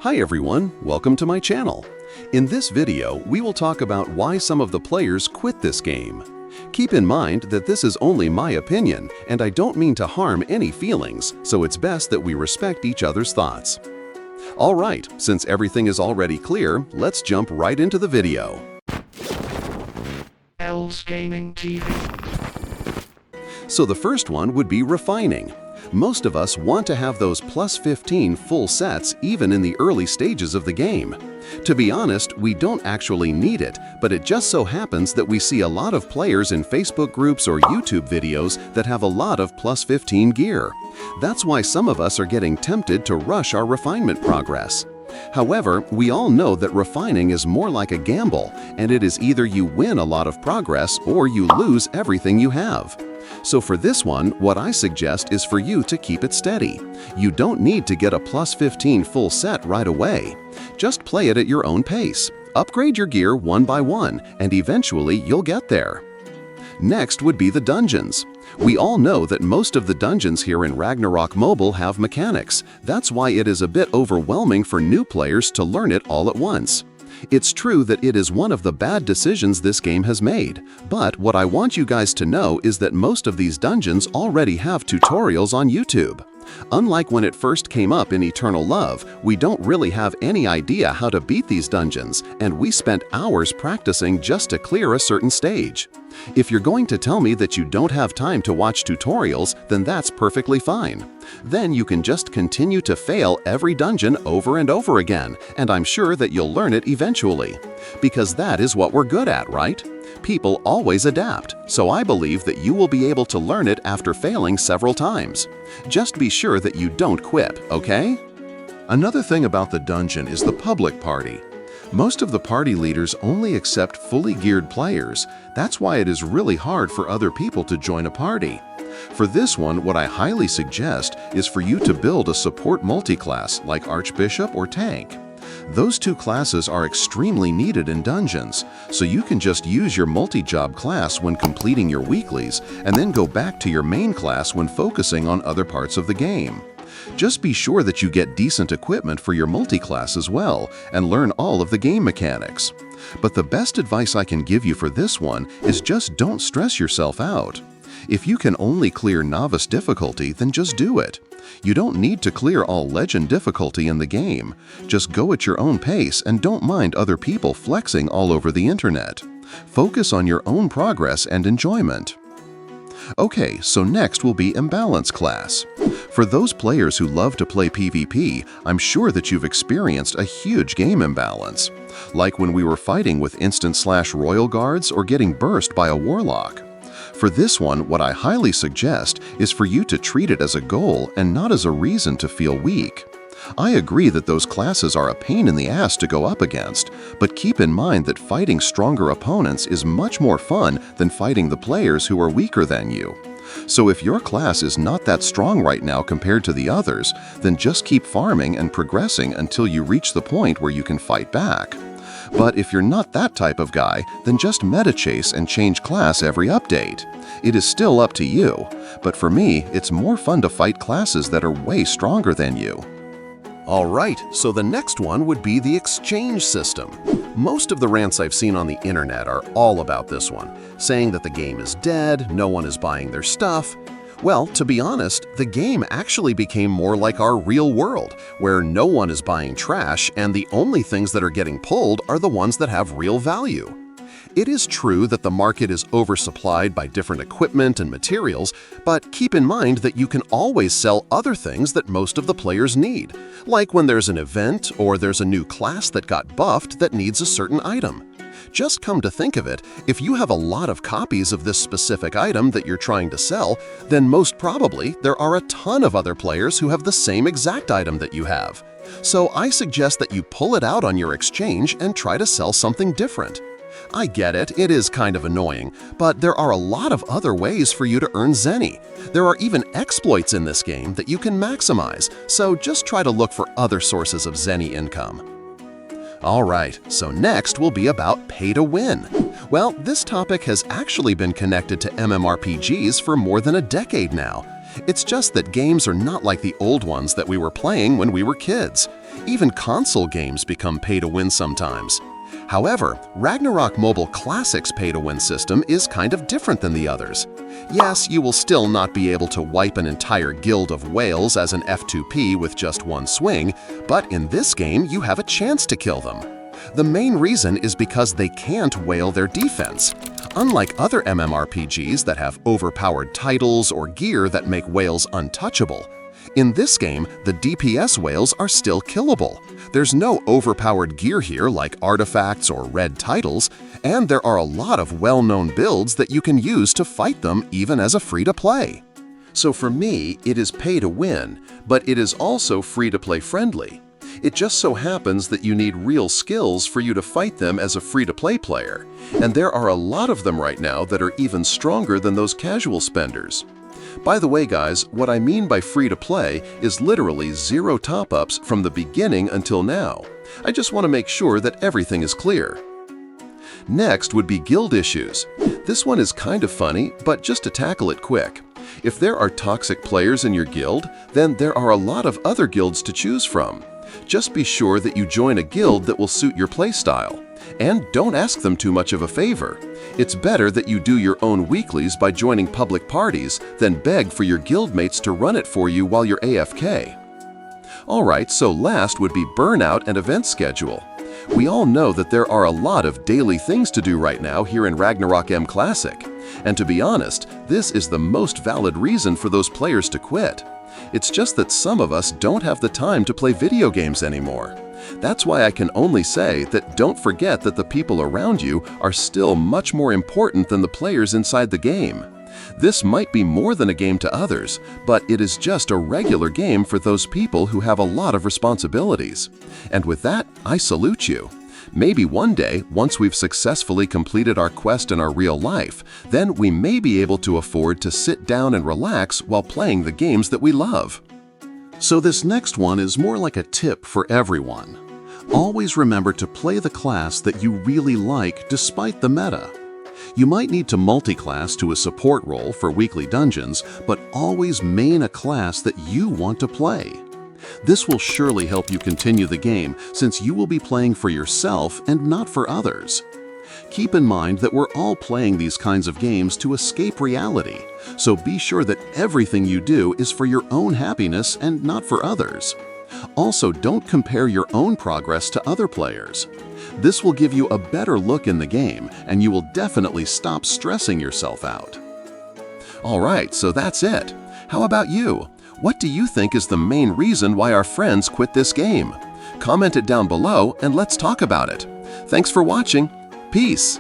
Hi everyone, welcome to my channel. In this video, we will talk about why some of the players quit this game. Keep in mind that this is only my opinion, and I don't mean to harm any feelings, so it's best that we respect each other's thoughts. Alright, since everything is already clear, let's jump right into the video. L's Gaming TV. So the first one would be refining. Most of us want to have those plus 15 full sets even in the early stages of the game. To be honest, we don't actually need it, but it just so happens that we see a lot of players in Facebook groups or YouTube videos that have a lot of plus 15 gear. That's why some of us are getting tempted to rush our refinement progress. However, we all know that refining is more like a gamble, and it is either you win a lot of progress or you lose everything you have. So for this one, what I suggest is for you to keep it steady. You don't need to get a plus 15 full set right away. Just play it at your own pace. Upgrade your gear one by one, and eventually you'll get there. Next would be the dungeons. We all know that most of the dungeons here in Ragnarok Mobile have mechanics. That's why it is a bit overwhelming for new players to learn it all at once. It's true that it is one of the bad decisions this game has made, but what I want you guys to know is that most of these dungeons already have tutorials on YouTube. Unlike when it first came up in Eternal Love, we don't really have any idea how to beat these dungeons, and we spent hours practicing just to clear a certain stage. If you're going to tell me that you don't have time to watch tutorials, then that's perfectly fine. Then you can just continue to fail every dungeon over and over again, and I'm sure that you'll learn it eventually. Because that is what we're good at, right? People always adapt, so I believe that you will be able to learn it after failing several times. Just be sure that you don't quit, okay? Another thing about the dungeon is the public party. Most of the party leaders only accept fully geared players. That's why it is really hard for other people to join a party. For this one, what I highly suggest is for you to build a support multi-class like Archbishop or Tank. Those two classes are extremely needed in dungeons, so you can just use your multi-job class when completing your weeklies and then go back to your main class when focusing on other parts of the game. Just be sure that you get decent equipment for your multi-class as well and learn all of the game mechanics. But the best advice I can give you for this one is just don't stress yourself out. If you can only clear novice difficulty, then just do it. You don't need to clear all legend difficulty in the game. Just go at your own pace and don't mind other people flexing all over the internet. Focus on your own progress and enjoyment. Okay, so next will be Imbalance class. For those players who love to play PvP, I'm sure that you've experienced a huge game imbalance, like when we were fighting with instant/royal guards or getting burst by a warlock. For this one, what I highly suggest is for you to treat it as a goal and not as a reason to feel weak. I agree that those classes are a pain in the ass to go up against, but keep in mind that fighting stronger opponents is much more fun than fighting the players who are weaker than you. So if your class is not that strong right now compared to the others, then just keep farming and progressing until you reach the point where you can fight back. But if you're not that type of guy, then just meta chase and change class every update. It is still up to you, but for me, it's more fun to fight classes that are way stronger than you. Alright, so the next one would be the exchange system. Most of the rants I've seen on the internet are all about this one, saying that the game is dead, no one is buying their stuff. Well, to be honest, the game actually became more like our real world, where no one is buying trash and the only things that are getting pulled are the ones that have real value. It is true that the market is oversupplied by different equipment and materials, but keep in mind that you can always sell other things that most of the players need, like when there's an event or there's a new class that got buffed that needs a certain item. Just come to think of it, if you have a lot of copies of this specific item that you're trying to sell, then most probably there are a ton of other players who have the same exact item that you have. So I suggest that you pull it out on your exchange and try to sell something different. I get it, it is kind of annoying, but there are a lot of other ways for you to earn Zenny. There are even exploits in this game that you can maximize, so just try to look for other sources of Zenny income. Alright, so next will be about pay to win. Well, this topic has actually been connected to MMORPGs for more than a decade now. It's just that games are not like the old ones that we were playing when we were kids. Even console games become pay-to-win sometimes. However, Ragnarok Mobile Classic's pay-to-win system is kind of different than the others. Yes, you will still not be able to wipe an entire guild of whales as an F2P with just one swing, but in this game you have a chance to kill them. The main reason is because they can't whale their defense. Unlike other MMORPGs that have overpowered titles or gear that make whales untouchable, in this game, the DPS whales are still killable. There's no overpowered gear here like artifacts or red titles, and there are a lot of well-known builds that you can use to fight them even as a free-to-play. So for me, it is pay-to-win, but it is also free-to-play friendly. It just so happens that you need real skills for you to fight them as a free-to-play player, and there are a lot of them right now that are even stronger than those casual spenders. By the way, guys, what I mean by free-to-play is literally zero top-ups from the beginning until now. I just want to make sure that everything is clear. Next would be guild issues. This one is kind of funny, but just to tackle it quick. If there are toxic players in your guild, then there are a lot of other guilds to choose from. Just be sure that you join a guild that will suit your playstyle. And don't ask them too much of a favor. It's better that you do your own weeklies by joining public parties than beg for your guildmates to run it for you while you're AFK. Alright, so last would be Burnout and event schedule. We all know that there are a lot of daily things to do right now here in Ragnarok M Classic. And to be honest, this is the most valid reason for those players to quit. It's just that some of us don't have the time to play video games anymore. That's why I can only say that don't forget that the people around you are still much more important than the players inside the game. This might be more than a game to others, but it is just a regular game for those people who have a lot of responsibilities. And with that, I salute you. Maybe one day, once we've successfully completed our quest in our real life, then we may be able to afford to sit down and relax while playing the games that we love. So this next one is more like a tip for everyone. Always remember to play the class that you really like despite the meta. You might need to multi-class to a support role for weekly dungeons, but always main a class that you want to play. This will surely help you continue the game since you will be playing for yourself and not for others. Keep in mind that we're all playing these kinds of games to escape reality, so be sure that everything you do is for your own happiness and not for others. Also, don't compare your own progress to other players. This will give you a better look in the game, and you will definitely stop stressing yourself out. Alright, so that's it. How about you? What do you think is the main reason why our friends quit this game? Comment it down below and let's talk about it. Thanks for watching. Peace.